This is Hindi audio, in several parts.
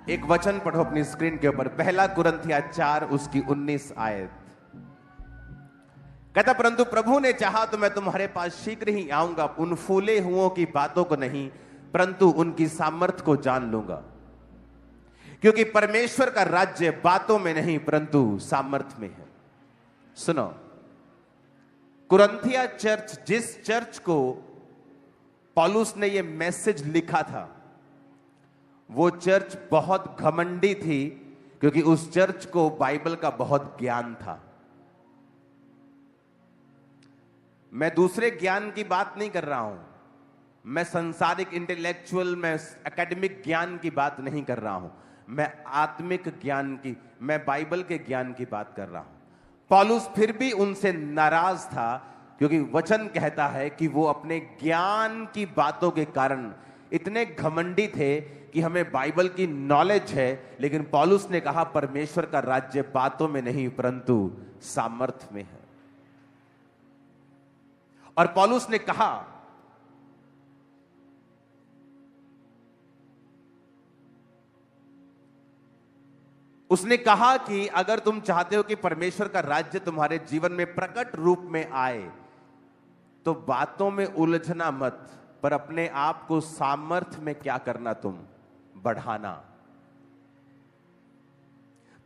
एक वचन पढ़ो अपनी स्क्रीन के ऊपर, पहला कुरिन्थिया 4 उसकी 19 आयत। कहता परंतु प्रभु ने चाहा तो मैं तुम्हारे पास शीघ्र ही आऊंगा, उन फूले हुओं की बातों को नहीं परंतु उनकी सामर्थ को जान लूंगा, क्योंकि परमेश्वर का राज्य बातों में नहीं परंतु सामर्थ में है। सुनो, कुरिन्थिया चर्च, जिस चर्च को पौलुस ने यह मैसेज लिखा था, वो चर्च बहुत घमंडी थी, क्योंकि उस चर्च को बाइबल का बहुत ज्ञान था। मैं दूसरे ज्ञान की बात नहीं कर रहा हूं, मैं संसारिक इंटेलेक्चुअल, मैं एकेडमिक ज्ञान की बात नहीं कर रहा हूं, मैं आत्मिक ज्ञान की, मैं बाइबल के ज्ञान की बात कर रहा हूं। पौलुस फिर भी उनसे नाराज था, क्योंकि वचन कहता है कि वो अपने ज्ञान की बातों के कारण इतने घमंडी थे कि हमें बाइबल की नॉलेज है, लेकिन पौलुस ने कहा परमेश्वर का राज्य बातों में नहीं परंतु सामर्थ में है। और पौलुस ने कहा उसने कहा कि अगर तुम चाहते हो कि परमेश्वर का राज्य तुम्हारे जीवन में प्रकट रूप में आए, तो बातों में उलझना मत, पर अपने आप को सामर्थ में क्या करना, तुम बढ़ाना।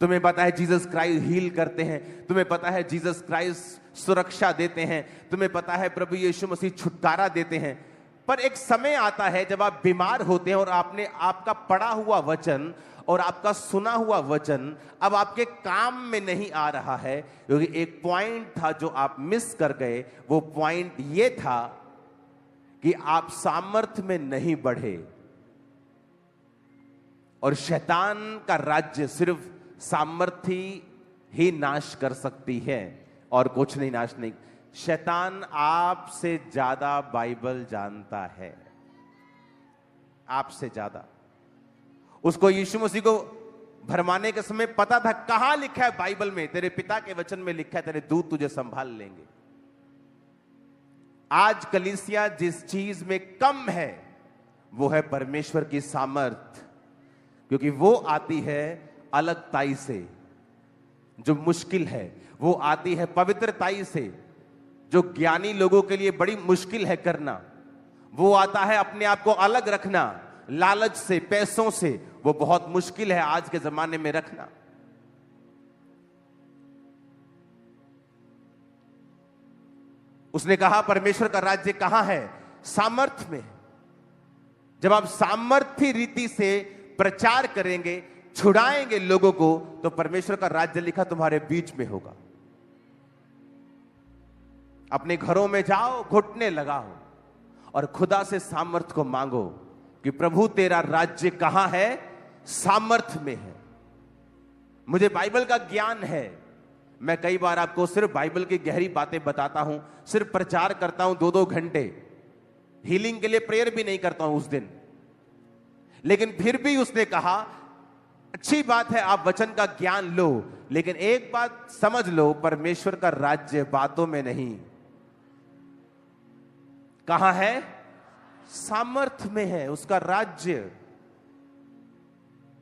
तुम्हें पता है जीसस क्राइस्ट हील करते हैं, तुम्हें पता है जीसस क्राइस्ट सुरक्षा देते हैं, तुम्हें पता है प्रभु यीशु मसीह छुटकारा देते हैं, पर एक समय आता है जब आप बीमार होते हैं और आपने आपका पढ़ा हुआ वचन और आपका सुना हुआ वचन अब आपके काम में नहीं आ रहा है, क्योंकि एक पॉइंट था जो आप मिस कर गए। वो पॉइंट ये था कि आप सामर्थ्य में नहीं बढ़े, और शैतान का राज्य सिर्फ सामर्थ्य ही नाश कर सकती है और कुछ नहीं नाश नहीं। शैतान आपसे ज्यादा बाइबल जानता है, आपसे ज्यादा। उसको यीशु मसीह को भरमाने के समय पता था कहां लिखा है बाइबल में, तेरे पिता के वचन में लिखा है तेरे दूत तुझे संभाल लेंगे। आज कलीसिया जिस चीज में कम है वो है परमेश्वर की सामर्थ, क्योंकि वो आती है अलगताई से, जो मुश्किल है, वो आती है पवित्रताई से, जो ज्ञानी लोगों के लिए बड़ी मुश्किल है करना। वो आता है अपने आप को अलग रखना, लालच से, पैसों से, वो बहुत मुश्किल है आज के जमाने में रखना। उसने कहा परमेश्वर का राज्य कहां है? सामर्थ में। जब आप सामर्थ्य रीति से प्रचार करेंगे, छुड़ाएंगे लोगों को, तो परमेश्वर का राज्य लिखा तुम्हारे बीच में होगा। अपने घरों में जाओ, घुटने लगाओ और खुदा से सामर्थ को मांगो कि प्रभु तेरा राज्य कहां है? सामर्थ में है। मुझे बाइबल का ज्ञान है, मैं कई बार आपको सिर्फ बाइबल की गहरी बातें बताता हूं, सिर्फ प्रचार करता हूं 2-2 घंटे, हीलिंग के लिए प्रेयर भी नहीं करता हूं उस दिन। लेकिन फिर भी उसने कहा अच्छी बात है आप वचन का ज्ञान लो, लेकिन एक बात समझ लो, परमेश्वर का राज्य बातों में नहीं, कहां है? सामर्थ में है उसका राज्य।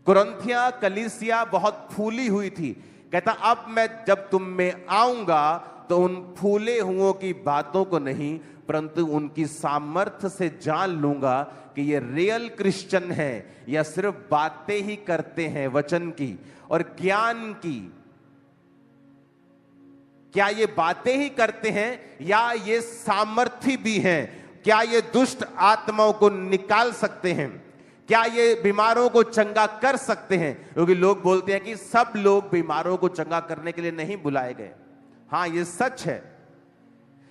कुरिन्थिया कलीसिया बहुत फूली हुई थी। कहता अब मैं जब तुम में आऊंगा तो उन फूले हुओं की बातों को नहीं परंतु उनकी सामर्थ्य से जान लूंगा कि ये रियल क्रिश्चियन है या सिर्फ बातें ही करते हैं वचन की और ज्ञान की। क्या ये बातें ही करते हैं या ये सामर्थ्य भी हैं? क्या ये दुष्ट आत्माओं को निकाल सकते हैं? क्या ये बीमारों को चंगा कर सकते हैं? क्योंकि लोग बोलते हैं कि सब लोग बीमारों को चंगा करने के लिए नहीं बुलाए गए। हां, ये सच है,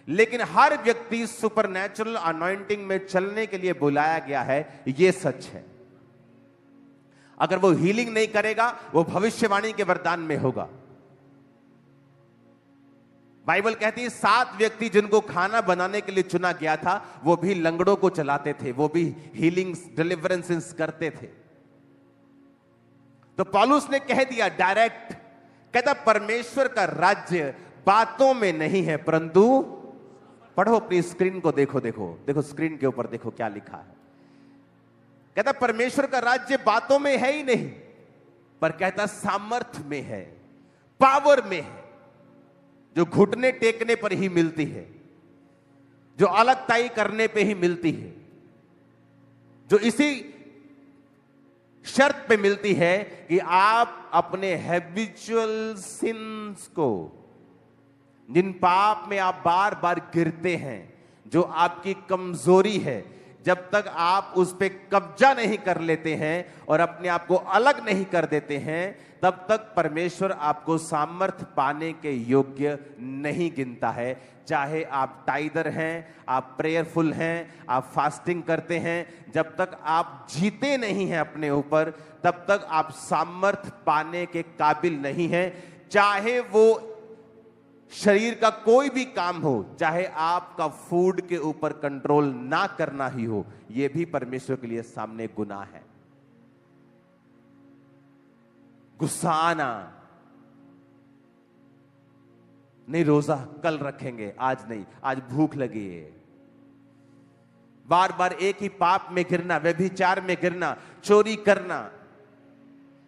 लेकिन हर व्यक्ति सुपरनैचुरल अनॉइंटिंग में चलने के लिए बुलाया गया है, ये सच है। अगर वो हीलिंग नहीं करेगा, वो भविष्यवाणी के वरदान में होगा। बाइबल कहती है 7 व्यक्ति जिनको खाना बनाने के लिए चुना गया था, वो भी लंगड़ों को चलाते थे, वो भी हीलिंग्स, डिलीवरेंसेस करते थे। तो पौलुस ने कह दिया डायरेक्ट, कहता परमेश्वर का राज्य बातों में नहीं है परंतु, पढ़ो अपनी स्क्रीन को, देखो देखो देखो स्क्रीन के ऊपर देखो क्या लिखा है। कहता परमेश्वर का राज्य बातों में है ही नहीं, पर कहता सामर्थ में है, पावर में है, जो घुटने टेकने पर ही मिलती है, जो अलगताई करने पे ही मिलती है, जो इसी शर्त पे मिलती है कि आप अपने हैबिचुअल सिंस को, जिन पाप में आप बार बार गिरते हैं, जो आपकी कमजोरी है, जब तक आप उस पे कब्जा नहीं कर लेते हैं और अपने आप को अलग नहीं कर देते हैं, तब तक परमेश्वर आपको सामर्थ पाने के योग्य नहीं गिनता है। चाहे आप टाइदर हैं, आप प्रेयरफुल हैं, आप फास्टिंग करते हैं, जब तक आप जीते नहीं हैं अपने ऊपर, तब तक आप सामर्थ पाने के काबिल नहीं हैं। चाहे वो शरीर का कोई भी काम हो, चाहे आपका फूड के ऊपर कंट्रोल ना करना ही हो, यह भी परमेश्वर के लिए सामने गुनाह है। गुस्सा आना, नहीं रोजा कल रखेंगे, आज नहीं, आज भूख लगी है, बार बार एक ही पाप में गिरना, व्यभिचार में गिरना, चोरी करना।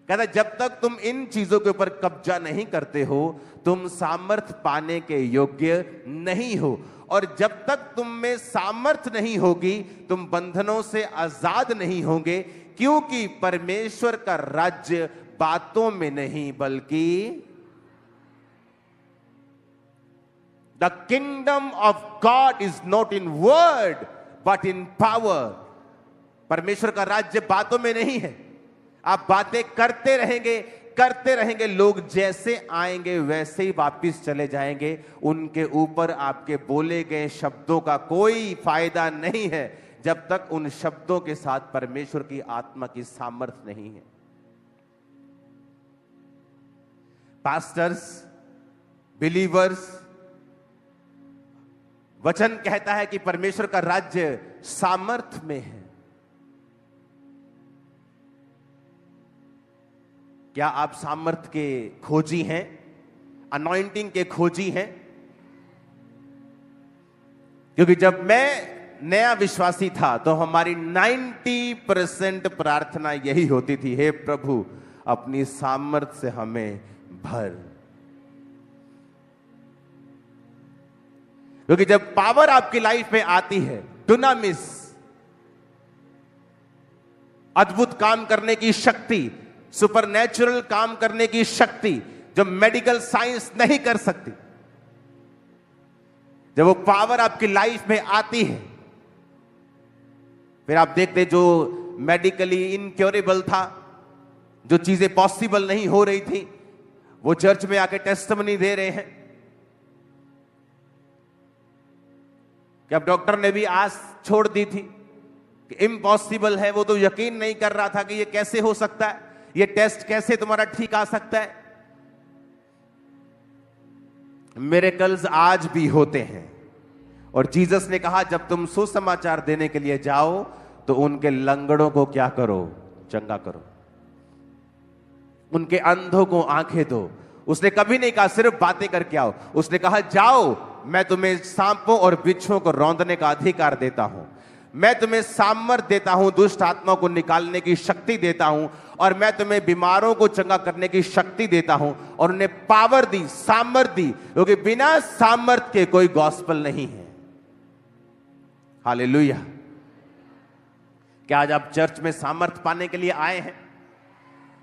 कहता जब तक तुम इन चीजों के ऊपर कब्जा नहीं करते हो, तुम सामर्थ पाने के योग्य नहीं हो। और जब तक तुम में सामर्थ नहीं होगी, तुम बंधनों से आजाद नहीं होंगे, क्योंकि परमेश्वर का राज्य बातों में नहीं बल्कि the kingdom of God is not in word but in power. परमेश्वर का राज्य बातों में नहीं है। आप बातें करते रहेंगे, लोग जैसे आएंगे वैसे ही वापिस चले जाएंगे। उनके ऊपर आपके बोले गए शब्दों का कोई फायदा नहीं है, जब तक उन शब्दों के साथ परमेश्वर की आत्मा की सामर्थ नहीं है। पास्टर्स, बिलीवर्स, वचन कहता है कि परमेश्वर का राज्य सामर्थ में है। क्या आप सामर्थ के खोजी हैं, अनॉइंटिंग के खोजी हैं? क्योंकि जब मैं नया विश्वासी था तो हमारी 90% प्रार्थना यही होती थी, हे प्रभु अपनी सामर्थ से हमें भर। क्योंकि जब पावर आपकी लाइफ में आती है, डुनामिस, अद्भुत काम करने की शक्ति, सुपरनैचुरल काम करने की शक्ति जो मेडिकल साइंस नहीं कर सकती, जब वो पावर आपकी लाइफ में आती है, फिर आप देखते जो मेडिकली इनक्योरेबल था, जो चीजें पॉसिबल नहीं हो रही थी, वो चर्च में आके टेस्टिमनी दे रहे हैं कि अब डॉक्टर ने भी आस छोड़ दी थी कि इम्पॉसिबल है। वो तो यकीन नहीं कर रहा था कि ये कैसे हो सकता है, ये टेस्ट कैसे तुम्हारा ठीक आ सकता है। मिरेकल्स आज भी होते हैं। और जीसस ने कहा जब तुम सुसमाचार देने के लिए जाओ तो उनके लंगड़ों को क्या करो, चंगा करो, उनके अंधों को आंखें दो। उसने कभी नहीं कहा सिर्फ बातें करके आओ, उसने कहा जाओ, मैं तुम्हें सांपों और बिच्छुओं को रौंदने का अधिकार देता हूं, मैं तुम्हें सामर्थ देता हूं, दुष्ट आत्मा को निकालने की शक्ति देता हूं, और मैं तुम्हें बीमारों को चंगा करने की शक्ति देता हूं। और उन्हें पावर दी, सामर्थ दी, क्योंकि बिना सामर्थ के कोई गॉस्पेल नहीं है। हालेलुया। क्या आज आप चर्च में सामर्थ पाने के लिए आए हैं?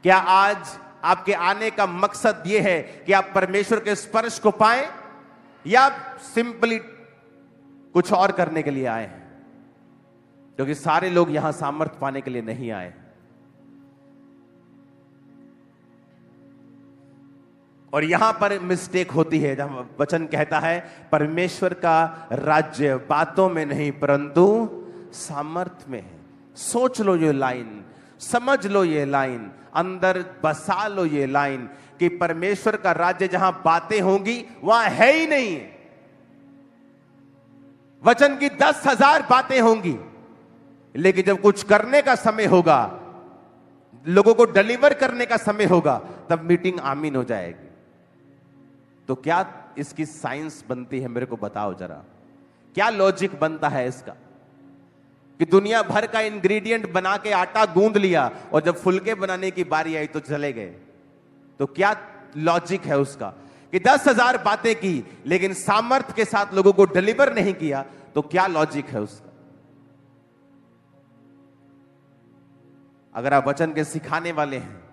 क्या आज आपके आने का मकसद यह है कि आप परमेश्वर के स्पर्श को पाएं, या सिंपली कुछ और करने के लिए आए हैं? क्योंकि सारे लोग यहां सामर्थ पाने के लिए नहीं आए। और यहां पर मिस्टेक होती है जब वचन कहता है परमेश्वर का राज्य बातों में नहीं परंतु सामर्थ में है। सोच लो ये लाइन, समझ लो ये लाइन, अंदर बसा लो ये लाइन कि परमेश्वर का राज्य जहां बातें होंगी वहां है ही नहीं। वचन की 10,000 बातें होंगी, लेकिन जब कुछ करने का समय होगा, लोगों को डिलीवर करने का समय होगा, तब मीटिंग आमीन हो जाएगी। तो क्या इसकी साइंस बनती है? मेरे को बताओ जरा, क्या लॉजिक बनता है इसका? कि दुनिया भर का इंग्रेडिएंट बना के आटा गूंद लिया और जब फुलके बनाने की बारी आई तो चले गए। तो क्या लॉजिक है उसका कि 10,000 बातें की लेकिन सामर्थ्य के साथ लोगों को डिलीवर नहीं किया, तो क्या लॉजिक है उसका? अगर आप वचन के सिखाने वाले हैं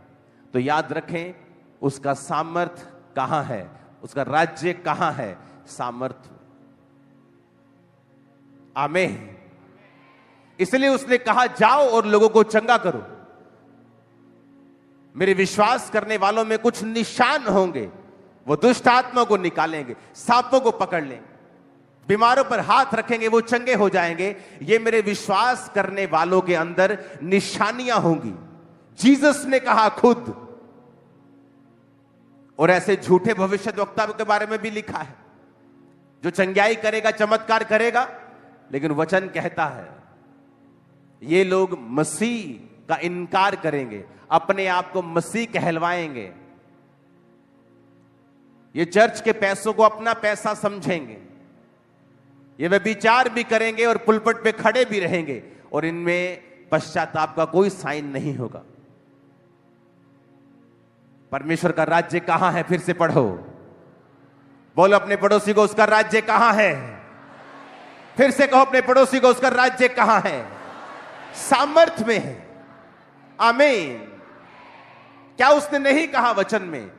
तो याद रखें उसका सामर्थ्य कहां है, उसका राज्य कहां है? सामर्थ्य। आमीन। इसलिए उसने कहा जाओ और लोगों को चंगा करो। मेरे विश्वास करने वालों में कुछ निशान होंगे, वो दुष्ट आत्मा को निकालेंगे, सांपों को पकड़ लेंगे, बीमारों पर हाथ रखेंगे, वो चंगे हो जाएंगे। ये मेरे विश्वास करने वालों के अंदर निशानियां होंगी। जीसस ने कहा खुद। और ऐसे झूठे भविष्यद्वक्ता के बारे में भी लिखा है जो चंगाई करेगा, चमत्कार करेगा, लेकिन वचन कहता है ये लोग मसीह का इनकार करेंगे, अपने आप को मसीह कहलवाएंगे, ये चर्च के पैसों को अपना पैसा समझेंगे, ये व्यभिचार भी करेंगे और पुलपट पे खड़े भी रहेंगे और इनमें पश्चाताप का कोई साइन नहीं होगा। परमेश्वर का राज्य कहां है? फिर से पढ़ो, बोलो अपने पड़ोसी को उसका राज्य कहां है। फिर से कहो अपने पड़ोसी को उसका राज्य कहां है? सामर्थ्य में है। आमीन। क्या उसने नहीं कहा वचन में?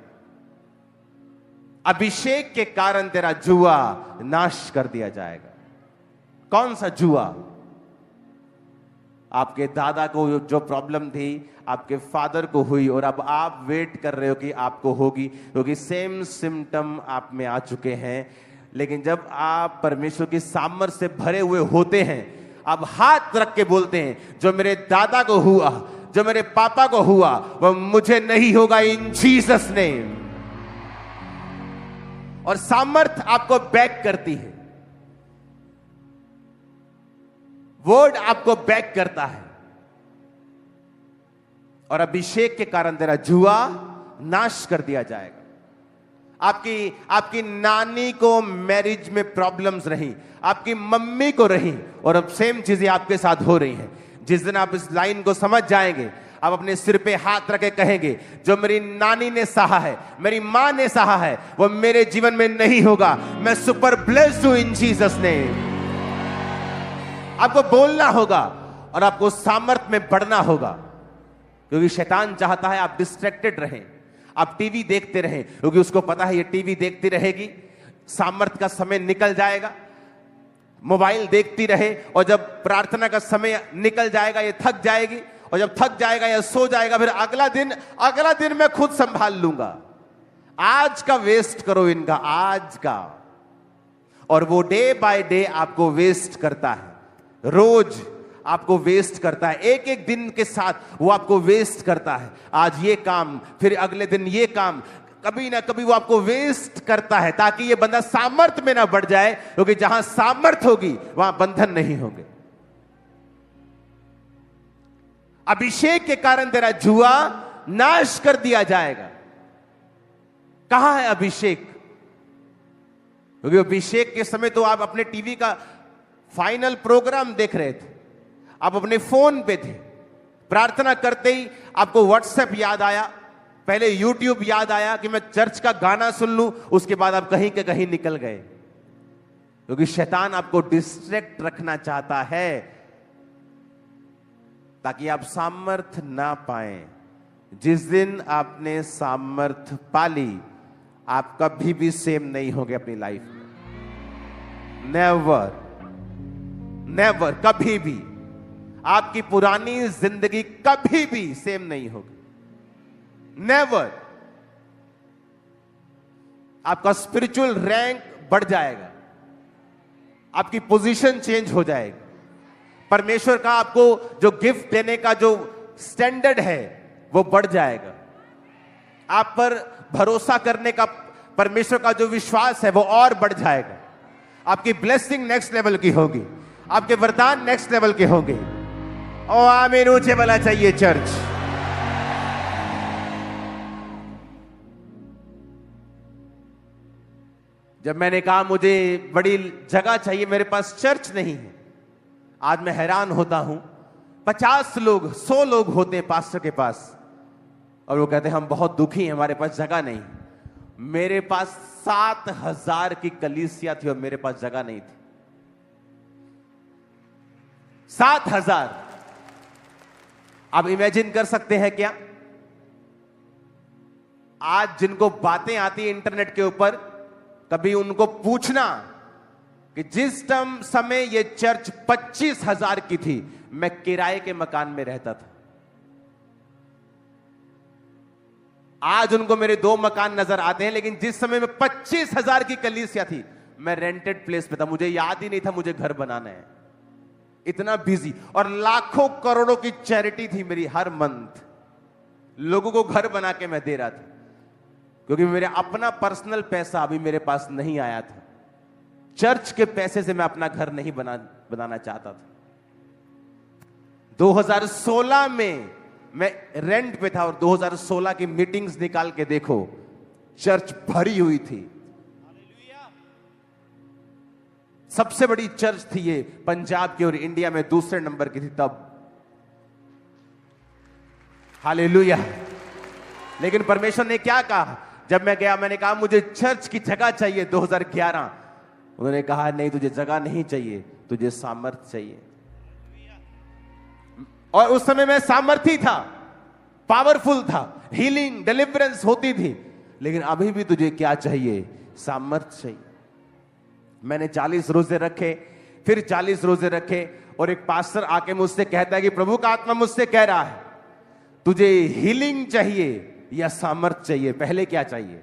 अभिषेक के कारण तेरा जुआ नाश कर दिया जाएगा। कौन सा जुआ? आपके दादा को जो प्रॉब्लम थी आपके फादर को हुई और अब आप वेट कर रहे हो कि आपको होगी, क्योंकि सेम सिम्टम आप में आ चुके हैं। लेकिन जब आप परमेश्वर की सामर्थ्य से भरे हुए होते हैं, आप हाथ रख के बोलते हैं जो मेरे दादा को हुआ, जो मेरे पापा को हुआ, वह मुझे नहीं होगा इन जीसस नेम। और सामर्थ्य आपको बैक करती है, वर्ड आपको बैक करता है। और अभिषेक के कारण तेरा जुआ नाश कर दिया जाएगा। आपकी नानी को मैरिज में प्रॉब्लम्स रही, आपकी मम्मी को रही, और अब सेम चीजें आपके साथ हो रही हैं। जिस दिन आप इस लाइन को समझ जाएंगे, आप अपने सिर पे हाथ रखे कहेंगे जो मेरी नानी ने सहा है, मेरी मां ने सहा है, वो मेरे जीवन में नहीं होगा। मैं सुपर ब्लेस्ड हूं इन जीसस नेम। आपको बोलना होगा और आपको सामर्थ्य में बढ़ना होगा, क्योंकि शैतान चाहता है आप डिस्ट्रैक्टेड रहें, आप टीवी देखते रहें, क्योंकि उसको पता है ये टीवी देखती रहेगी, सामर्थ्य का समय निकल जाएगा। मोबाइल देखती रहे और जब प्रार्थना का समय निकल जाएगा ये थक जाएगी, और जब थक जाएगा या सो जाएगा, फिर अगला दिन मैं खुद संभाल लूंगा। आज का वेस्ट करो इनका, आज का। और वो डे बाय डे आपको वेस्ट करता है, रोज आपको वेस्ट करता है, एक एक दिन के साथ वो आपको वेस्ट करता है। आज ये काम, फिर अगले दिन ये काम, कभी ना कभी वो आपको वेस्ट करता है, ताकि ये बंदा सामर्थ्य में ना बढ़ जाए, क्योंकि जहां सामर्थ्य होगी वहां बंधन नहीं होंगे। अभिषेक के कारण तेरा जुआ नाश कर दिया जाएगा। कहां है अभिषेक? क्योंकि अभिषेक के समय तो आप अपने टीवी का फाइनल प्रोग्राम देख रहे थे, आप अपने फोन पे थे, प्रार्थना करते ही आपको व्हाट्सएप याद आया, पहले यूट्यूब याद आया कि मैं चर्च का गाना सुन लूं, उसके बाद आप कहीं के कहीं निकल गए, क्योंकि शैतान आपको डिस्ट्रैक्ट रखना चाहता है ताकि आप सामर्थ्य ना पाएं। जिस दिन आपने सामर्थ्य पाली, आप कभी भी सेम नहीं होंगे अपनी लाइफ में। नेवर, नेवर, कभी भी आपकी पुरानी जिंदगी कभी भी सेम नहीं होगी। नेवर। आपका स्पिरिचुअल रैंक बढ़ जाएगा, आपकी पोजीशन चेंज हो जाएगी, परमेश्वर का आपको जो गिफ्ट देने का जो स्टैंडर्ड है वो बढ़ जाएगा, आप पर भरोसा करने का परमेश्वर का जो विश्वास है वो और बढ़ जाएगा। आपकी ब्लेसिंग नेक्स्ट लेवल की होगी, आपके वरदान नेक्स्ट लेवल के होंगे। ओ आमीन, ऊंचे वाला चाहिए चर्च। जब मैंने कहा मुझे बड़ी जगह चाहिए, मेरे पास चर्च नहीं है, आज मैं हैरान होता हूं, 50 लोग 100 लोग होते हैं पास्टर के पास और वो कहते हैं हम बहुत दुखी हैं, हमारे पास जगह नहीं। मेरे पास 7,000 की कलीसिया थी और मेरे पास जगह नहीं थी। 7,000। आप इमेजिन कर सकते हैं क्या? आज जिनको बातें आती है इंटरनेट के ऊपर, कभी उनको पूछना कि जिस समय ये चर्च 25,000 की थी, मैं किराए के मकान में रहता था। आज उनको मेरे 2 मकान नजर आते हैं, लेकिन जिस समय में 25,000 की कलीसिया थी, मैं रेंटेड प्लेस पे था। मुझे याद ही नहीं था मुझे घर बनाना है, इतना बिजी। और लाखों करोड़ों की चैरिटी थी मेरी, हर मंथ लोगों को घर बना के मैं दे रहा था, क्योंकि मेरा अपना पर्सनल पैसा अभी मेरे पास नहीं आया था। चर्च के पैसे से मैं अपना घर नहीं बनाना चाहता था। 2016 में मैं रेंट पे था और 2016 की मीटिंग्स निकाल के देखो, चर्च भरी हुई थी। सबसे बड़ी चर्च थी ये पंजाब की और इंडिया में दूसरे नंबर की थी तब। हालेलुया। लेकिन परमेश्वर ने क्या कहा? जब मैं गया, मैंने कहा मुझे चर्च की जगह चाहिए 2011। उन्होंने कहा नहीं, तुझे जगह नहीं चाहिए, तुझे सामर्थ्य चाहिए। और उस समय मैं सामर्थी था, पावरफुल था, हीलिंग डिलीवरेंस होती थी। लेकिन अभी भी तुझे क्या चाहिए? सामर्थ्य चाहिए। मैंने 40 रोजे रखे, फिर 40 रोजे रखे, और एक पास्टर आके मुझसे कहता है कि प्रभु का आत्मा मुझसे कह रहा है तुझे हीलिंग चाहिए या सामर्थ्य चाहिए, पहले क्या चाहिए?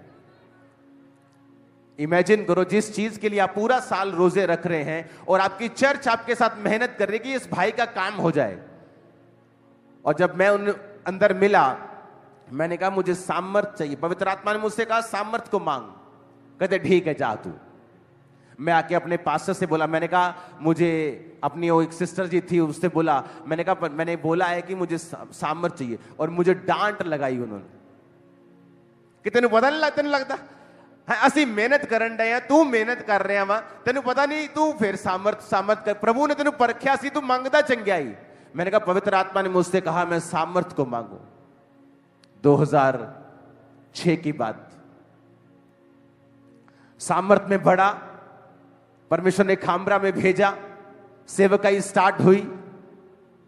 इमेजिन करो, जिस चीज के लिए आप पूरा साल रोजे रख रहे हैं और आपकी चर्च आपके साथ मेहनत कर रही है कि इस भाई का काम हो जाए। और जब मैं उन अंदर मिला, मैंने कहा मुझे सामर्थ्य चाहिए। पवित्र आत्मा ने मुझसे कहा सामर्थ्य को मांग। कहते ठीक है, जा तू। मैं आके अपने पास्टर से बोला, मैंने कहा मुझे, अपनी वो एक सिस्टर जी थी उससे बोला, मैंने कहा मैंने बोला है कि मुझे सामर्थ्य चाहिए। और मुझे डांट लगाई उन्होंने कि तेन पता नहीं लगता, नहीं लगता है असि मेहनत करन डे, तू मेहनत कर रहा वा, तेन पता नहीं, तू फिर सामर्थ कर, प्रभु ने तेन परखिया सी, तू मंगदा चंगियाई। मैंने कहा पवित्र आत्मा ने मुझसे कहा मैं सामर्थ को मांगू। 2006 की बात। सामर्थ में बढ़ा, परमेश्वर ने खामरा में भेजा, सेवकाई स्टार्ट हुई।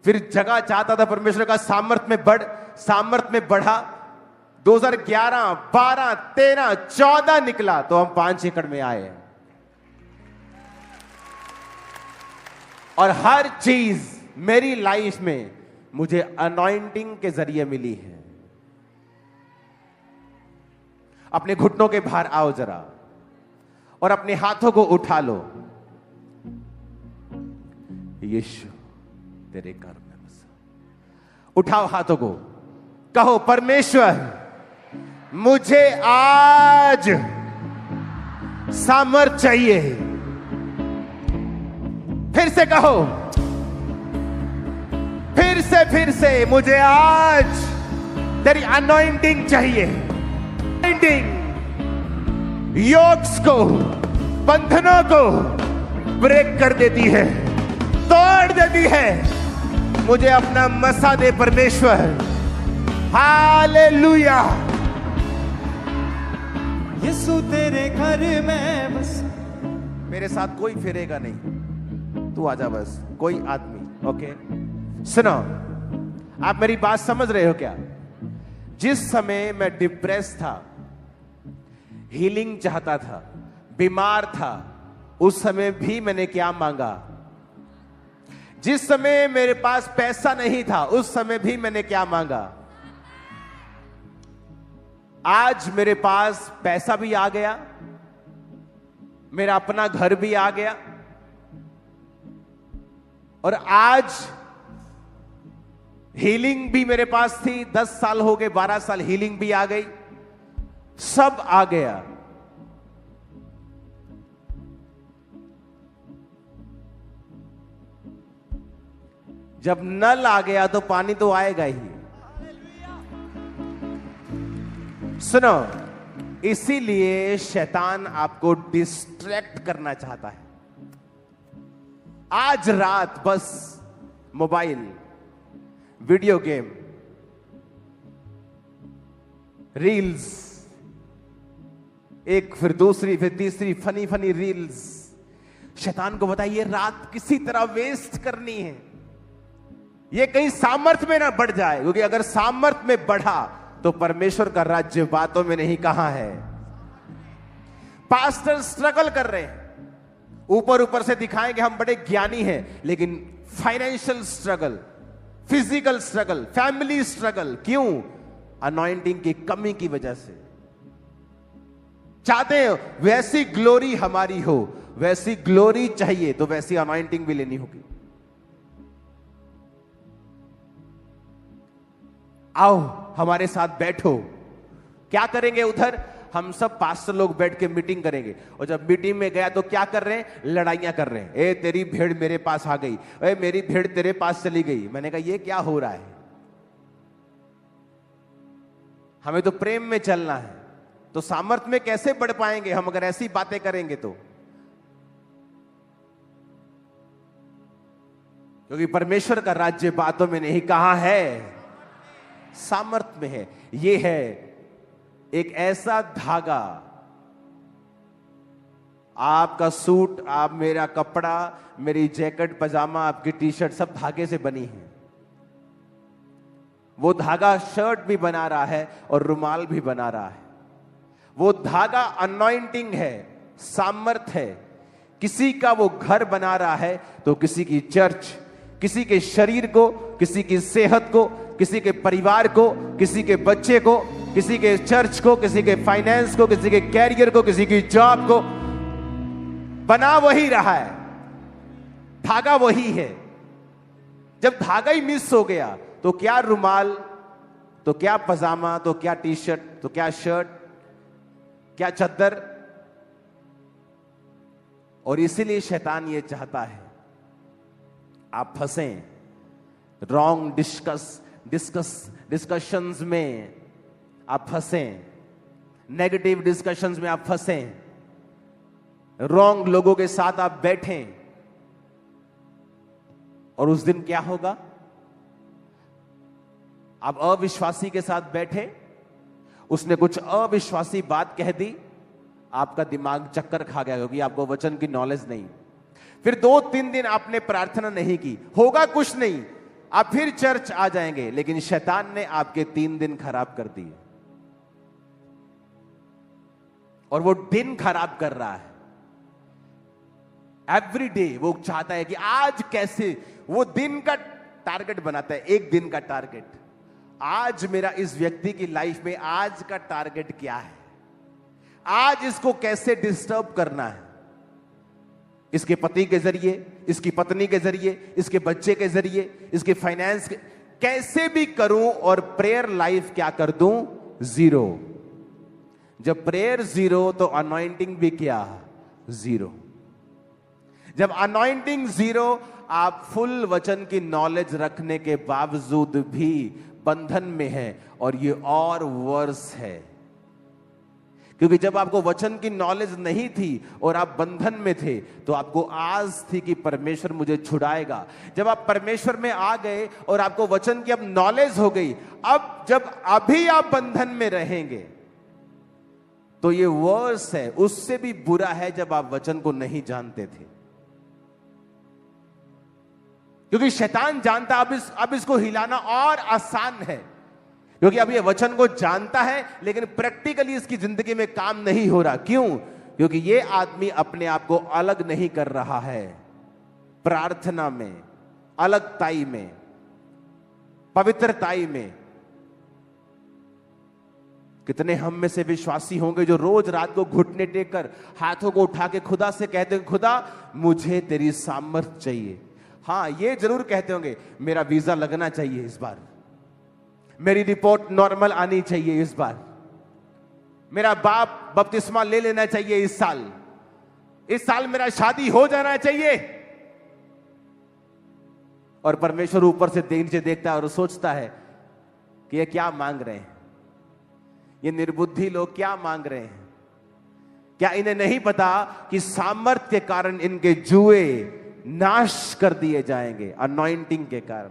फिर जगह चाहता था परमेश्वर का, सामर्थ में बढ़, सामर्थ में बढ़ा। 2011, 12, 13, 14 निकला तो हम 5 एकड़ में आए। और हर चीज मेरी लाइफ में मुझे अनॉइंटिंग के जरिए मिली है। अपने घुटनों के बाहर आओ जरा और अपने हाथों को उठा लो। यीशु तेरे घर में बसा। उठाओ हाथों को, कहो परमेश्वर मुझे आज सामर्थ चाहिए। फिर से कहो, फिर से मुझे आज तेरी अनॉइंटिंग चाहिए। अनॉइंटिंग योक्स को, बंधनों को ब्रेक कर देती है, तोड़ देती है। मुझे अपना मसा दे परमेश्वर। हालेलुया। यीशु तेरे घर में बस। मेरे साथ कोई फिरेगा नहीं, तू आजा बस, कोई आदमी। ओके, सुनो, आप मेरी बात समझ रहे हो क्या? जिस समय मैं डिप्रेस था, हीलिंग चाहता था, बीमार था, उस समय भी मैंने क्या मांगा? जिस समय मेरे पास पैसा नहीं था, उस समय भी मैंने क्या मांगा? आज मेरे पास पैसा भी आ गया, मेरा अपना घर भी आ गया, और आज हीलिंग भी मेरे पास थी। 10 साल हो गए, 12 साल हीलिंग भी आ गई, सब आ गया। जब नल आ गया तो पानी तो आएगा ही। सुनो, इसीलिए शैतान आपको डिस्ट्रैक्ट करना चाहता है। आज रात बस मोबाइल, वीडियो गेम, रील्स, एक फिर दूसरी फिर तीसरी फनी फनी रील्स। शैतान को बताइए रात किसी तरह वेस्ट करनी है, ये कहीं सामर्थ्य में ना बढ़ जाए, क्योंकि अगर सामर्थ्य में बढ़ा तो परमेश्वर का राज्य बातों में नहीं, कहां है। पास्टर स्ट्रगल कर रहे हैं, ऊपर ऊपर से दिखाएंगे हम बड़े ज्ञानी हैं, लेकिन financial struggle, physical struggle, family struggle, क्यों? अनॉइंटिंग की कमी की वजह से। चाहते हैं वैसी ग्लोरी हमारी हो, वैसी ग्लोरी चाहिए तो वैसी अनॉइंटिंग भी लेनी होगी। आओ हमारे साथ बैठो। क्या करेंगे उधर? हम सब पास्टर लोग बैठ के मीटिंग करेंगे, और जब मीटिंग में गया तो क्या कर रहे हैं? लड़ाइयां कर रहे हैं। ए तेरी भेड़ मेरे पास आ गई, ए मेरी भेड़ तेरे पास चली गई। मैंने कहा ये क्या हो रहा है? हमें तो प्रेम में चलना है, तो सामर्थ्य में कैसे बढ़ पाएंगे हम अगर ऐसी बातें करेंगे तो? क्योंकि परमेश्वर का राज्य बातों में नहीं, कहां है? सामर्थ्य में है। ये है एक ऐसा धागा, आपका सूट, आप मेरा कपड़ा, मेरी जैकेट, पजामा, आपकी टी शर्ट सब धागे से बनी है। वो धागा शर्ट भी बना रहा है और रुमाल भी बना रहा है। वो धागा अनॉइंटिंग है, सामर्थ है। किसी का वो घर बना रहा है तो किसी की चर्च, किसी के शरीर को, किसी की सेहत को, किसी के परिवार को, किसी के बच्चे को, किसी के चर्च को, किसी के फाइनेंस को, किसी के कैरियर को, किसी की जॉब को बना वही रहा है। धागा वही है। जब धागा ही मिस हो गया तो क्या रुमाल, तो क्या पजामा, तो क्या टी शर्ट, तो क्या शर्ट, क्या चद्दर। और इसीलिए शैतान ये चाहता है आप फंसें रॉन्ग डिस्कशंस में, आप फंसें नेगेटिव डिस्कशंस में, आप फंसें रॉन्ग लोगों के साथ आप बैठें। और उस दिन क्या होगा? आप अविश्वासी के साथ बैठे, उसने कुछ अविश्वासी बात कह दी, आपका दिमाग चक्कर खा गया क्योंकि आपको वचन की नॉलेज नहीं। फिर 2-3 दिन आपने प्रार्थना नहीं की, होगा कुछ नहीं, आप फिर चर्च आ जाएंगे, लेकिन शैतान ने आपके 3 दिन खराब कर दिए। और वो दिन खराब कर रहा है एवरी डे। वो चाहता है कि आज कैसे, वो दिन का टारगेट बनाता है, एक दिन का टारगेट। आज मेरा इस व्यक्ति की लाइफ में आज का टारगेट क्या है, आज इसको कैसे डिस्टर्ब करना है। इसके पति के जरिए, इसकी पत्नी के जरिए, इसके बच्चे के जरिए, इसके फाइनेंस के, कैसे भी करूं और प्रेयर लाइफ क्या कर दूं? 0। जब प्रेयर 0 तो अनॉइंटिंग भी क्या? 0। जब अनॉइंटिंग 0, आप फुल वचन की नॉलेज रखने के बावजूद भी बंधन में हैं, और ये और वर्स है। क्योंकि जब आपको वचन की नॉलेज नहीं थी और आप बंधन में थे, तो आपको आस थी कि परमेश्वर मुझे छुड़ाएगा। जब आप परमेश्वर में आ गए और आपको वचन की अब नॉलेज हो गई, अब जब अभी आप बंधन में रहेंगे तो ये वर्स है, उससे भी बुरा है जब आप वचन को नहीं जानते थे। क्योंकि शैतान जानता अब इसको हिलाना और आसान है, क्योंकि अब ये वचन को जानता है लेकिन प्रैक्टिकली इसकी जिंदगी में काम नहीं हो रहा। क्यों? क्योंकि ये आदमी अपने आप को अलग नहीं कर रहा है प्रार्थना में, अलगताई में, पवित्रताई में। कितने हम में से विश्वासी होंगे जो रोज रात को घुटने टेक कर हाथों को उठा के खुदा से कहते हैं, खुदा मुझे तेरी सामर्थ चाहिए। हाँ, ये जरूर कहते होंगे, मेरा वीजा लगना चाहिए इस बार, मेरी रिपोर्ट नॉर्मल आनी चाहिए इस बार, मेरा बाप बपतिस्मा ले लेना चाहिए इस साल मेरा शादी हो जाना चाहिए। और परमेश्वर ऊपर से नीचे देखता है और सोचता है कि ये क्या मांग रहे हैं, ये निर्बुद्धि लोग क्या मांग रहे हैं। क्या इन्हें नहीं पता कि सामर्थ्य के कारण इनके जुए नाश कर दिए जाएंगे अनॉइंटिंग के कारण।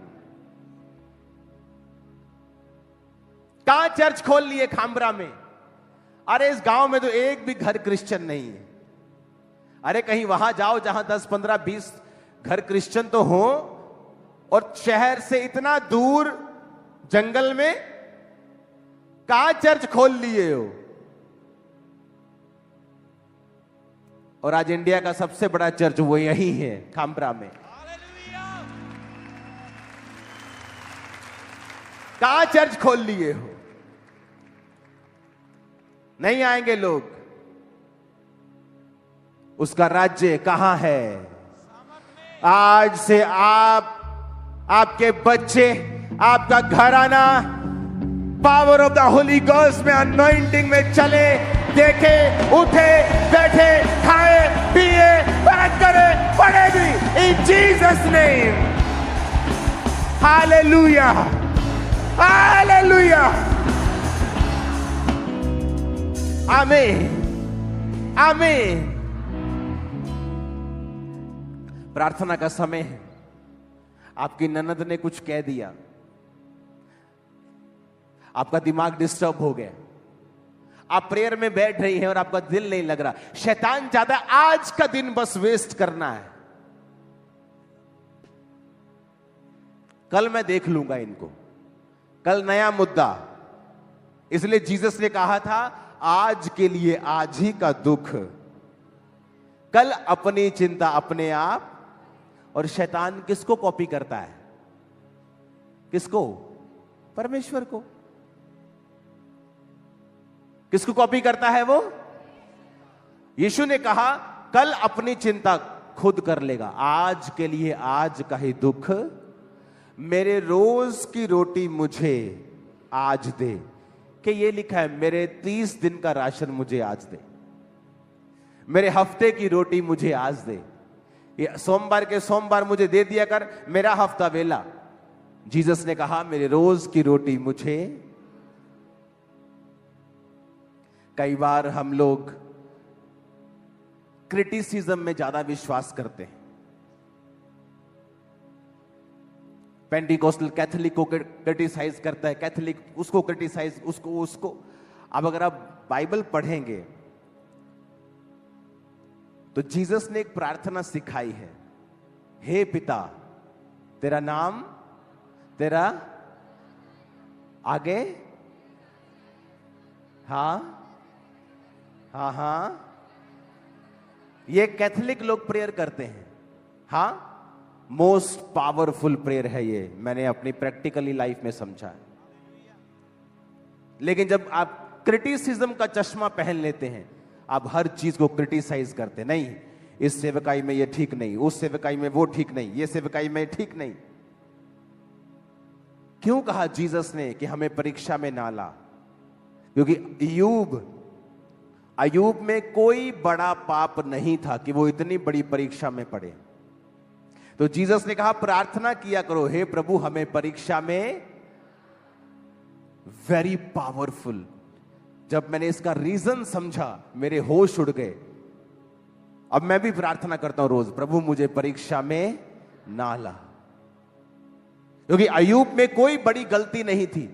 कहां चर्च खोल लिए? खामरा में। अरे इस गांव में तो एक भी घर क्रिश्चियन नहीं है। अरे कहीं वहां जाओ जहां 10, 15, 20 घर क्रिश्चियन तो हो, और शहर से इतना दूर जंगल में कहां चर्च खोल लिए हो? और आज इंडिया का सबसे बड़ा चर्च वो यही है, खामरा में। कहां चर्च खोल लिए हो? नहीं आएंगे लोग। उसका राज्य कहां है? आज से आप, आपके बच्चे, आपका घराना power of the Holi ghost में, अनॉइंटिंग में चले, देखे, उठे, बैठे, खाए, पिए, बात करे, पढ़े भी, इन जीसस नेम। हालेलुया, हालेलुया, आमीन, आमीन। प्रार्थना का समय है। आपकी ननद ने कुछ कह दिया, आपका दिमाग डिस्टर्ब हो गया, आप प्रेयर में बैठ रही हैं और आपका दिल नहीं लग रहा। शैतान चाहता है आज का दिन बस वेस्ट करना है, कल मैं देख लूंगा इनको, कल नया मुद्दा। इसलिए जीसस ने कहा था आज के लिए आज ही का दुख, कल अपनी चिंता अपने आप। और शैतान किसको कॉपी करता है? किसको? परमेश्वर को। किसको कॉपी करता है वो? यीशु ने कहा कल अपनी चिंता खुद कर लेगा, आज के लिए आज का ही दुख। मेरे रोज की रोटी मुझे आज दे, कि ये लिखा है मेरे 30 दिन का राशन मुझे आज दे, मेरे हफ्ते की रोटी मुझे आज दे, ये सोमवार के सोमवार मुझे दे दिया कर, मेरा हफ्ता वेला। जीसस ने कहा मेरे रोज की रोटी मुझे। कई बार हम लोग क्रिटिसिज्म में ज्यादा विश्वास करते हैं। पेंटिकोस्टल कैथोलिक को क्रिटिसाइज करता है, कैथोलिक उसको क्रिटिसाइज, उसको। अब अगर आप बाइबल पढ़ेंगे तो जीसस ने एक प्रार्थना सिखाई है, हे पिता तेरा नाम, तेरा आगे, हाँ हाँ हाँ, ये कैथोलिक लोग प्रेयर करते हैं। हाँ, मोस्ट पावरफुल प्रेयर है ये, मैंने अपनी प्रैक्टिकली लाइफ में समझा है। लेकिन जब आप क्रिटिसिज्म का चश्मा पहन लेते हैं, आप हर चीज को क्रिटिसाइज करते, नहीं इस सेवकाई में ये ठीक नहीं, उस सेवकाई में वो ठीक नहीं, ये सेवकाई में ठीक नहीं। क्यों कहा जीसस ने कि हमें परीक्षा में ना ला? क्योंकि अय्यूब में कोई बड़ा पाप नहीं था कि वो इतनी बड़ी परीक्षा में पड़े। तो जीसस ने कहा प्रार्थना किया करो, हे प्रभु हमें परीक्षा में, वेरी पावरफुल। जब मैंने इसका रीजन समझा मेरे होश उड़ गए। अब मैं भी प्रार्थना करता हूं रोज, प्रभु मुझे परीक्षा में ना ला। क्योंकि अय्यूब में कोई बड़ी गलती नहीं थी,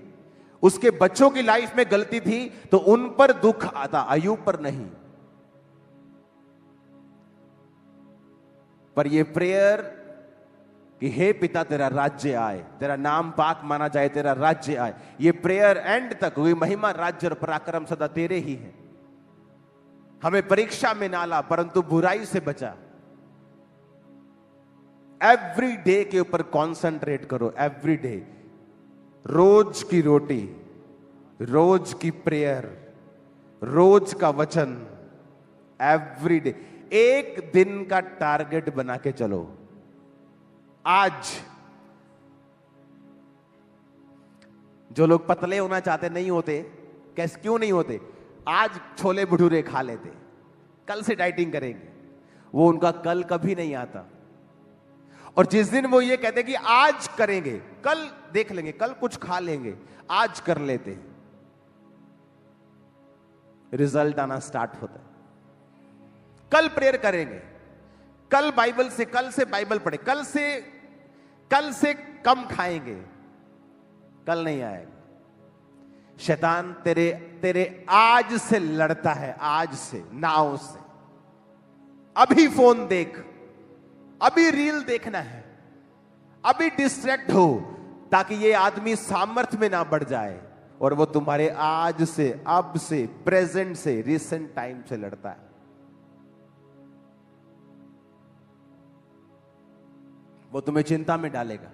उसके बच्चों की लाइफ में गलती थी तो उन पर दुख आता, अय्यूब पर नहीं। पर यह प्रेयर कि हे पिता तेरा राज्य आए, तेरा नाम पाक माना जाए, तेरा राज्य आए, ये प्रेयर एंड तक हुई, महिमा राज्य और पराक्रम सदा तेरे ही है। हमें परीक्षा में ना ला परंतु बुराई से बचा। एवरी डे के ऊपर कॉन्सेंट्रेट करो, एवरी डे, रोज की रोटी, रोज की प्रेयर, रोज का वचन, एवरी डे। एक दिन का टारगेट बना के चलो। आज जो लोग पतले होना चाहते नहीं होते, कैसे क्यों नहीं होते? आज छोले भटूरे खा लेते, कल से डाइटिंग करेंगे, वो उनका कल कभी नहीं आता। और जिस दिन वो ये कहते कि आज करेंगे, कल देख लेंगे, कल कुछ खा लेंगे, आज कर लेते, रिजल्ट आना स्टार्ट होता है। कल प्रेयर करेंगे, कल से बाइबल पढ़े, कल से कम खाएंगे, कल नहीं आएगा। शैतान तेरे आज से लड़ता है, आज से, नाव से। अभी फोन देख, अभी रील देखना है, अभी डिस्ट्रैक्ट हो, ताकि ये आदमी सामर्थ्य में ना बढ़ जाए और वो तुम्हारे आज से, अब से, प्रेजेंट से, रिसेंट टाइम से लड़ता है। वो तुम्हें चिंता में डालेगा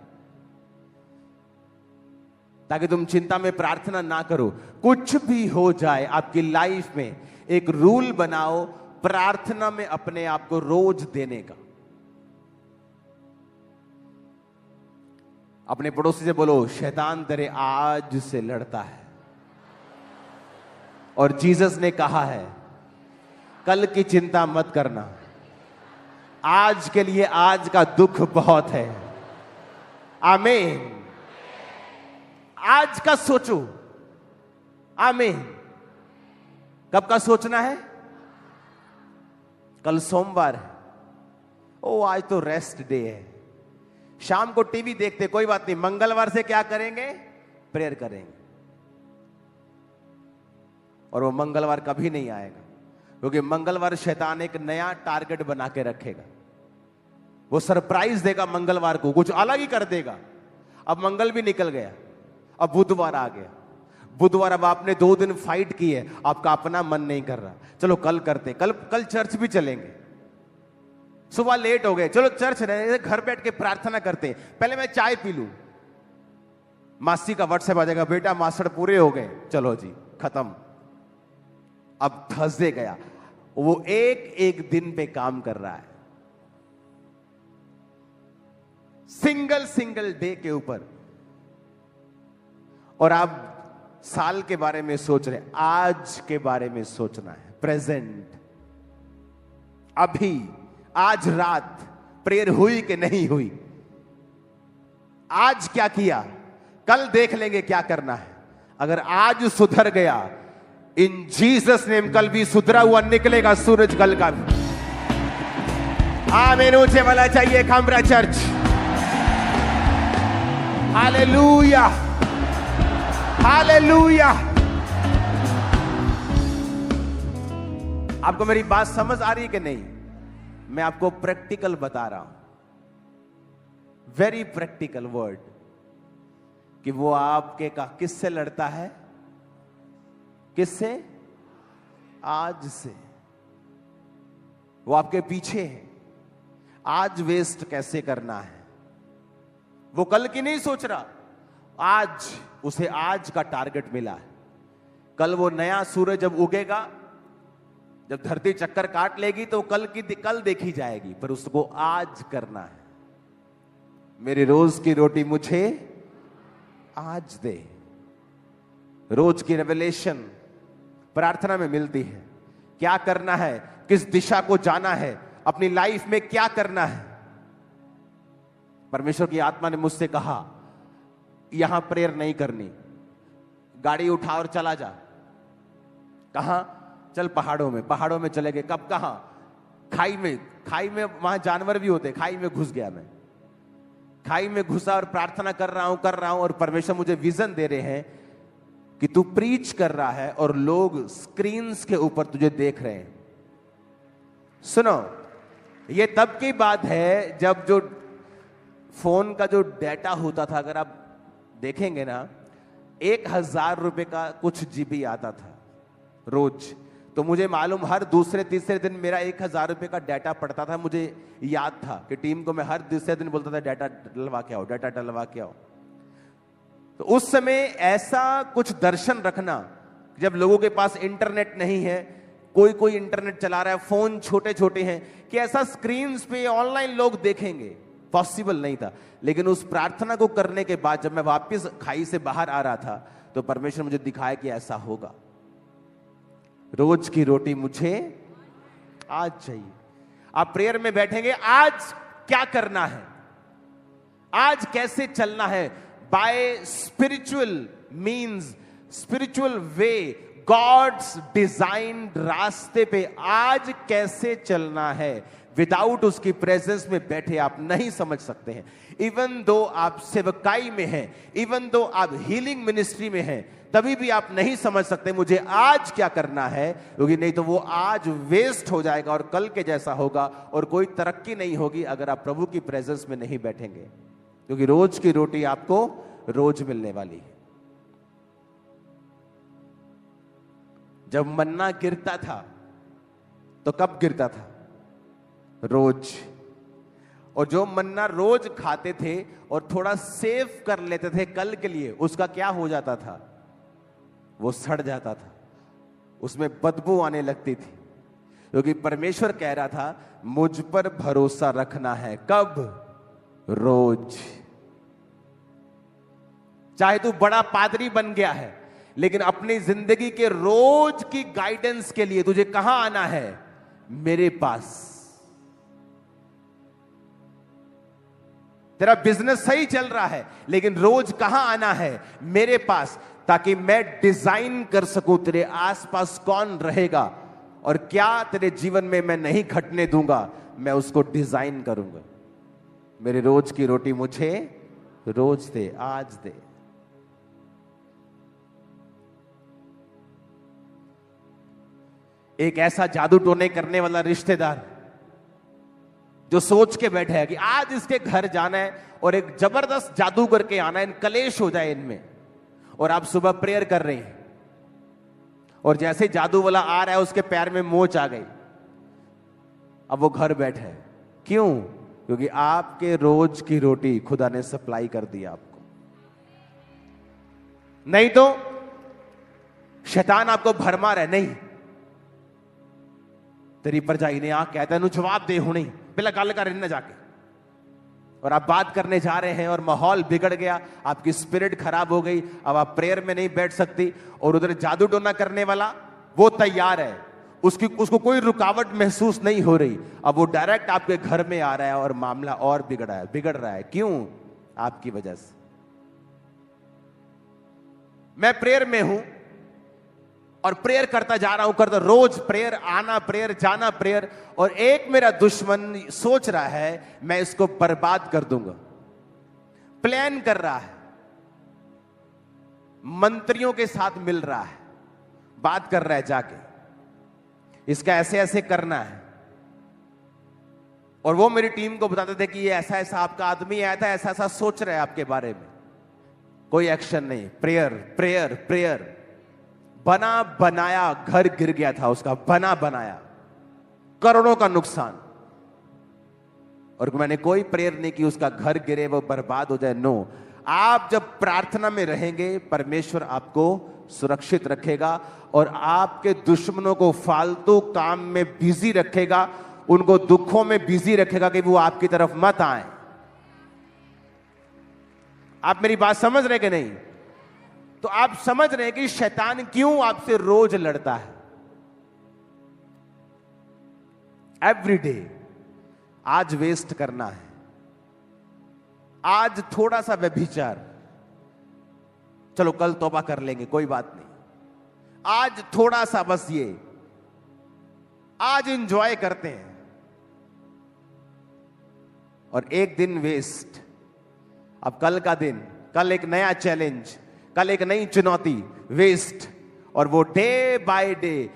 ताकि तुम चिंता में प्रार्थना ना करो। कुछ भी हो जाए आपकी लाइफ में, एक रूल बनाओ प्रार्थना में अपने आप को रोज देने का। अपने पड़ोसी से बोलो, शैतान तेरे आज से लड़ता है और जीसस ने कहा है कल की चिंता मत करना, आज के लिए आज का दुख बहुत है। आमीन। आज का सोचो। आमीन। कब का सोचना है? कल सोमवार है, ओ आज तो रेस्ट डे है। शाम को टीवी देखते, कोई बात नहीं, मंगलवार से क्या करेंगे? प्रेयर करेंगे। और वो मंगलवार कभी नहीं आएगा, क्योंकि मंगलवार शैतान एक नया टारगेट बना के रखेगा। वो सरप्राइज देगा मंगलवार को, कुछ अलग ही कर देगा। अब मंगल भी निकल गया, अब बुधवार आ गया। बुधवार अब आपने 2 दिन फाइट की है, आपका अपना मन नहीं कर रहा, चलो कल करते, कल चर्च भी चलेंगे। सुबह लेट हो गए, चलो चर्च रहे, घर बैठ के प्रार्थना करते हैं, पहले मैं चाय पी लूं। मासी का व्हाट्सएप आ जाएगा, बेटा मास्टर पूरे हो गए, चलो जी खत्म। अब थर्सडे गया, वो एक दिन पे काम कर रहा है, सिंगल डे के ऊपर। और आप साल के बारे में सोच रहे, आज के बारे में सोचना है, प्रेजेंट, अभी, आज रात प्रेयर हुई कि नहीं हुई, आज क्या किया, कल देख लेंगे क्या करना है। अगर आज सुधर गया, इन जीसस नेम कल भी सुधरा हुआ निकलेगा सूरज कल का भी। आमीन। ऊंचे वाला चाहिए खामरा चर्च। Hallelujah, hallelujah. आपको मेरी बात समझ आ रही है कि नहीं? मैं आपको प्रैक्टिकल बता रहा हूं, वेरी प्रैक्टिकल वर्ड, कि वो आपके का किससे लड़ता है? किससे? आज से। वो आपके पीछे है, आज वेस्ट कैसे करना है। वो कल की नहीं सोच रहा, आज उसे आज का टारगेट मिला है। कल वो नया सूरज जब उगेगा, जब धरती चक्कर काट लेगी, तो कल देखी जाएगी, पर उसको आज करना है। मेरी रोज की रोटी मुझे आज दे। रोज की रेवलेशन प्रार्थना में मिलती है। क्या करना है, किस दिशा को जाना है, अपनी लाइफ में क्या करना है। परमेश्वर की आत्मा ने मुझसे कहा, यहां प्रेयर नहीं करनी, गाड़ी उठा और चला जा। कहां? चल पहाड़ों में चले गए। कब? कहां? खाई में वहां जानवर भी होते। खाई में घुस गया मैं, खाई में घुसा और प्रार्थना कर रहा हूं और परमेश्वर मुझे विजन दे रहे हैं कि तू प्रीच कर रहा है और लोग स्क्रीन्स के ऊपर तुझे देख रहे हैं। सुनो, ये तब की बात है जब जो फोन का जो डाटा होता था, अगर आप देखेंगे ना, 1000 रुपए का कुछ जीबी आता था रोज। तो मुझे मालूम, हर दूसरे तीसरे दिन मेरा 1000 रुपए का डाटा पड़ता था। मुझे याद था कि टीम को मैं हर दूसरे दिन बोलता था, डाटा डलवा के आओ, डाटा डलवा के आओ। तो उस समय ऐसा कुछ दर्शन रखना, जब लोगों के पास इंटरनेट नहीं है, कोई इंटरनेट चला रहा है, फोन छोटे छोटे हैं, कि ऐसा स्क्रीन्स पे ऑनलाइन लोग देखेंगे, पॉसिबल नहीं था। लेकिन उस प्रार्थना को करने के बाद जब मैं वापस खाई से बाहर आ रहा था, तो परमेश्वर मुझे दिखाया कि ऐसा होगा। रोज की रोटी मुझे आज चाहिए। आप प्रेयर में बैठेंगे, आज क्या करना है, आज कैसे चलना है, by spiritual means, spiritual way, God's designed रास्ते पे आज कैसे चलना है। विदाउट उसकी प्रेजेंस में बैठे आप नहीं समझ सकते हैं। इवन दो आप सेवकाई में हैं, इवन दो आप हीलिंग मिनिस्ट्री में हैं, तभी भी आप नहीं समझ सकते मुझे आज क्या करना है, क्योंकि नहीं तो वो आज वेस्ट हो जाएगा और कल के जैसा होगा और कोई तरक्की नहीं होगी अगर आप प्रभु की प्रेजेंस में नहीं बैठेंगे, क्योंकि रोज की रोटी आपको रोज मिलने वाली है। जब मन्ना गिरता था तो कब गिरता था? रोज। और जो मन्ना रोज खाते थे और थोड़ा सेव कर लेते थे कल के लिए, उसका क्या हो जाता था? वो सड़ जाता था, उसमें बदबू आने लगती थी, क्योंकि परमेश्वर कह रहा था मुझ पर भरोसा रखना है। कब? रोज। चाहे तू बड़ा पादरी बन गया है, लेकिन अपनी जिंदगी के रोज की गाइडेंस के लिए तुझे कहां आना है? मेरे पास। तेरा बिजनेस सही चल रहा है, लेकिन रोज कहां आना है? मेरे पास, ताकि मैं डिजाइन कर सकूं तेरे आसपास कौन रहेगा और क्या तेरे जीवन में मैं नहीं घटने दूंगा, मैं उसको डिजाइन करूंगा। मेरे रोज की रोटी मुझे रोज दे, आज दे। एक ऐसा जादू टोने करने वाला रिश्तेदार जो सोच के बैठे है कि आज इसके घर जाना है और एक जबरदस्त जादू करके आना है, कलेश हो जाए इनमें, और आप सुबह प्रेयर कर रहे हैं और जैसे जादू वाला आ रहा है उसके पैर में मोच आ गई, अब वो घर बैठे है। क्यों? क्योंकि आपके रोज की रोटी खुदा ने सप्लाई कर दी आपको। नहीं तो शैतान आपको भरमा रहे, नहीं तेरी परजाई ने आ कहता है जवाब दे हूं, नहीं पहला गल कर इन्हें जाके, और आप बात करने जा रहे हैं और माहौल बिगड़ गया, आपकी स्पिरिट खराब हो गई, अब आप प्रेयर में नहीं बैठ सकती, और उधर जादू टोना करने वाला वो तैयार है, उसको कोई रुकावट महसूस नहीं हो रही, अब वो डायरेक्ट आपके घर में आ रहा है और मामला और बिगड़ रहा है। क्यों? आपकी वजह से। मैं प्रेयर में हूं और प्रेयर करता जा रहा हूं, करता रोज प्रेयर, आना प्रेयर, जाना प्रेयर, और एक मेरा दुश्मन सोच रहा है मैं इसको बर्बाद कर दूंगा, प्लान कर रहा है, मंत्रियों के साथ मिल रहा है, बात कर रहा है जाके इसका ऐसे ऐसे करना है, और वो मेरी टीम को बताते थे कि ये ऐसा ऐसा आपका आदमी आया था, ऐसा ऐसा सोच रहा है आपके बारे में। कोई एक्शन नहीं, प्रेयर प्रेयर प्रेयर। बना बनाया घर गिर गया था उसका, बना बनाया, करोड़ों का नुकसान, और मैंने कोई प्रेयर नहीं की उसका घर गिरे, वो बर्बाद हो जाए। नो, आप जब प्रार्थना में रहेंगे परमेश्वर आपको सुरक्षित रखेगा और आपके दुश्मनों को फालतू काम में बिजी रखेगा, उनको दुखों में बिजी रखेगा कि वो आपकी तरफ मत आए। आप मेरी बात समझ रहे कि नहीं? तो आप समझ रहे हैं कि शैतान क्यों आपसे रोज लड़ता है, एवरी डे। आज वेस्ट करना है, आज थोड़ा सा व्यभिचार, चलो कल तौबा कर लेंगे, कोई बात नहीं, आज थोड़ा सा बस ये, आज एंजॉय करते हैं, और एक दिन वेस्ट। अब कल का दिन, कल एक नया चैलेंज, कल एक नई चुनौती, वेस्ट। और वो डे बाय डे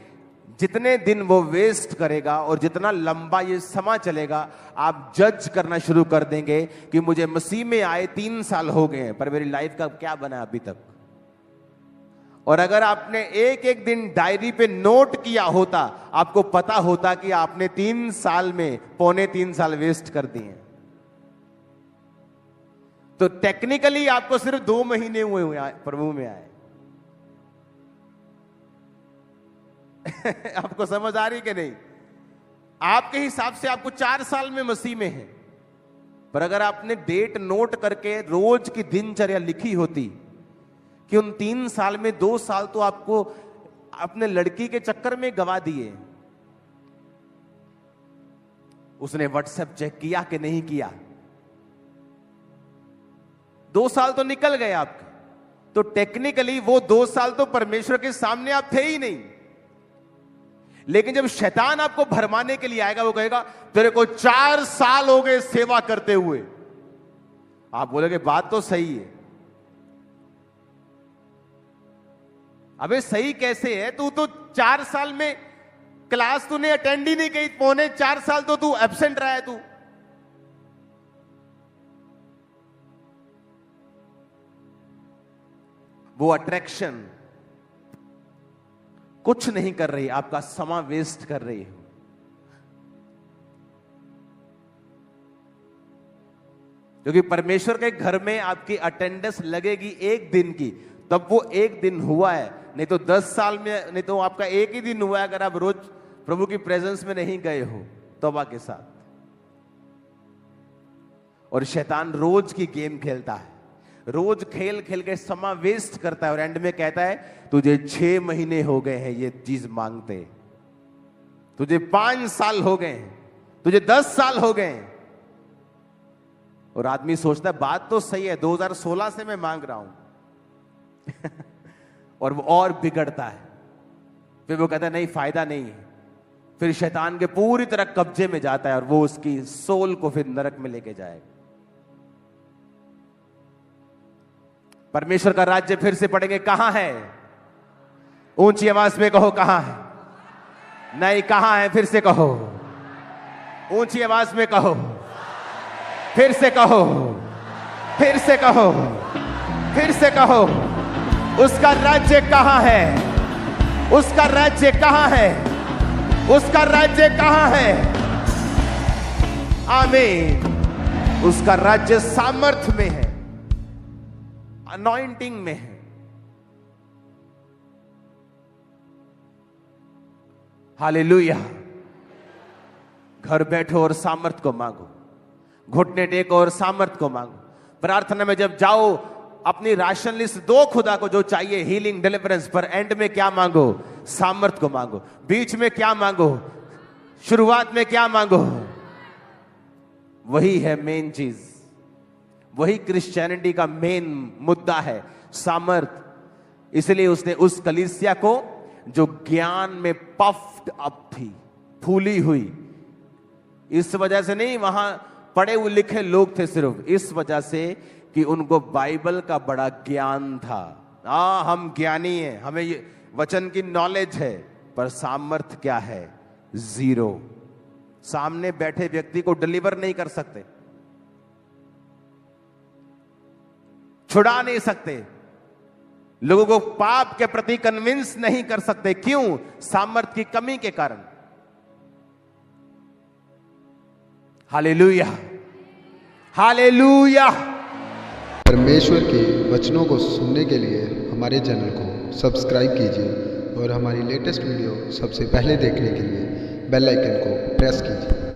जितने दिन वो वेस्ट करेगा और जितना लंबा ये समा चलेगा, आप जज करना शुरू कर देंगे कि मुझे मसीह में आए 3 साल हो गए हैं, पर मेरी लाइफ का क्या बना अभी तक। और अगर आपने एक एक दिन डायरी पे नोट किया होता, आपको पता होता कि आपने 3 साल में पौने 3 साल वेस्ट कर दिए। तो टेक्निकली आपको सिर्फ 2 महीने हुए प्रभु में आए। आपको समझ आ रही कि नहीं? आपके हिसाब से आपको 4 साल में मसीह में है, पर अगर आपने डेट नोट करके रोज की दिनचर्या लिखी होती कि उन 3 साल में 2 साल तो आपको अपने लड़की के चक्कर में गवा दिए। उसने व्हाट्सएप चेक किया कि नहीं किया, 2 साल तो निकल गए आपके। तो टेक्निकली वो 2 साल तो परमेश्वर के सामने आप थे ही नहीं, लेकिन जब शैतान आपको भरमाने के लिए आएगा, वो कहेगा तेरे को 4 साल हो गए सेवा करते हुए। आप बोलोगे बात तो सही है। अबे सही कैसे है? तू तो 4 साल में क्लास तूने अटेंड ही नहीं की, पौने 4 साल तो तू एब्सेंट रहा है। तू वो अट्रैक्शन कुछ नहीं कर रही, आपका समय वेस्ट कर रही हो। क्योंकि परमेश्वर के घर में आपकी अटेंडेंस लगेगी एक दिन की, तब वो एक दिन हुआ है। नहीं तो 10 साल में, नहीं तो आपका एक ही दिन हुआ है अगर आप रोज प्रभु की प्रेजेंस में नहीं गए हो तौबा के साथ। और शैतान रोज की गेम खेलता है, रोज खेल खेल के समय वेस्ट करता है और एंड में कहता है तुझे 6 महीने हो गए हैं ये चीज मांगते, तुझे 5 साल हो गए हैं, तुझे 10 साल हो गए हैं। और आदमी सोचता है बात तो सही है, 2016 से मैं मांग रहा हूं और वो और बिगड़ता है। फिर वो कहता है नहीं फायदा नहीं है, फिर शैतान के पूरी तरह कब्जे में जाता है और वो उसकी सोल को फिर नरक में लेके जाएगा। परमेश्वर का राज्य फिर से पढ़ेंगे, कहां है? ऊंची आवाज में कहो कहां है? नहीं, कहां है? फिर से कहो, ऊंची आवाज में कहो, फिर से कहो, फिर से कहो, फिर से कहो। उसका राज्य कहां है? उसका राज्य कहां है? उसका राज्य कहां है? आमीन। उसका राज्य सामर्थ्य में है, अनॉइंटिंग में है। हालेलुया। घर बैठो और सामर्थ को मांगो, घुटने टेको और सामर्थ को मांगो। प्रार्थना में जब जाओ अपनी राशन लिस्ट दो खुदा को जो चाहिए, हीलिंग, डिलीवरेंस, पर एंड में क्या मांगो? सामर्थ को मांगो। बीच में क्या मांगो? शुरुआत में क्या मांगो? वही है मेन चीज, वही क्रिश्चियनिटी का मेन मुद्दा है, सामर्थ। इसलिए उसने उस कलीसिया को जो ज्ञान में पफ्ड अप थी, फूली हुई, इस वजह से नहीं, वहां पढ़े हुए लिखे लोग थे, सिर्फ इस वजह से कि उनको बाइबल का बड़ा ज्ञान था। हम ज्ञानी हैं, हमें ये वचन की नॉलेज है, पर सामर्थ क्या है? जीरो। सामने बैठे व्यक्ति को डिलीवर नहीं कर सकते, छुड़ा नहीं सकते, लोगों को पाप के प्रति कन्विंस नहीं कर सकते। क्यों? सामर्थ की कमी के कारण। Hallelujah, hallelujah. परमेश्वर के वचनों को सुनने के लिए हमारे चैनल को सब्सक्राइब कीजिए और हमारी लेटेस्ट वीडियो सबसे पहले देखने के लिए बेल आइकन को प्रेस कीजिए।